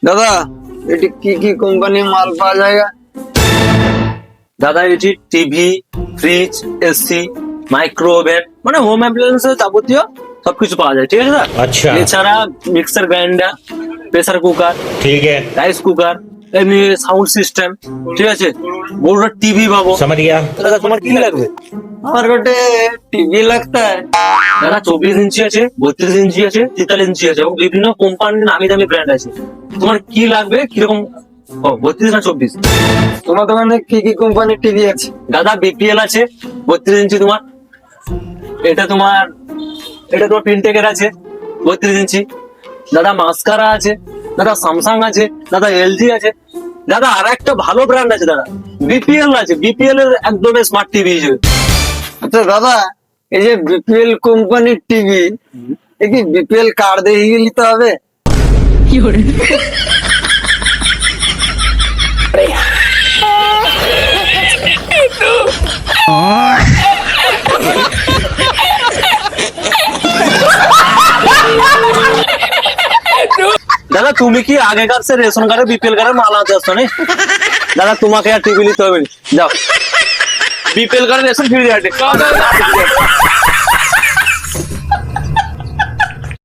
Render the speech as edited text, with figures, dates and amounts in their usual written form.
দাদা এটি কি কি কোম্পানির মাল পাওয়া যায়? দাদা এটি টিভি, ফ্রিজ, এসি, মাইক্রোওভেন মানে হোম অ্যাপ্লায়েন্সের যাবতীয় সবকিছু পাওয়া যায়, ঠিক আছে দাদা? আচ্ছা। এছাড়া মিক্সার গ্রাইন্ডার, প্রেসার কুকার, ठीक है, রাইস কুকার, এমনি সাউন্ড সিস্টেম, ঠিক আছে? বড় টিভি পাবো। समझ गया। দাদা তোমার কি লাগবে? আমার গোটে টিভি লাগতা। দাদা 24 ইঞ্চি আছে, 32 ইঞ্চি আছে, 43 ইঞ্চি আছে এবং বিভিন্ন কোম্পানির নামি দামি ব্র্যান্ড আছে। তোমার কি লাগবে, কিরকম? ও 32 না 24? তোমার দোকানে কি কি কোম্পানির টিভি আছে? দাদা বিপিএল আছে 32 ইঞ্চি তোমার। এটা তোমার ফিনটেকের আছে 32 ইঞ্চি। দাদা মাস্কারা আছে, দাদা স্যামসাং আছে, দাদা এলজি আছে। দাদা আর একটা ভালো ব্র্যান্ড আছে দাদা, বিপিএল আছে। বিপিএল এর একদম স্মার্ট টিভি হিসেবে। আচ্ছা দাদা, এই যে বিপিএল কোম্পানির টিভি, এ কি বিপিএল কার্ড দিয়ে নিতে হবে? দাদা তুমি কি আগেকার সে রেশন কার্ডে বিপিএল কার্ডে মাল আনতে আসছো না? দাদা তোমাকে আর টিভি নিতে হবে না, যাও। বিপিএল কার্ডে রেশন ফ্রি দেওয়া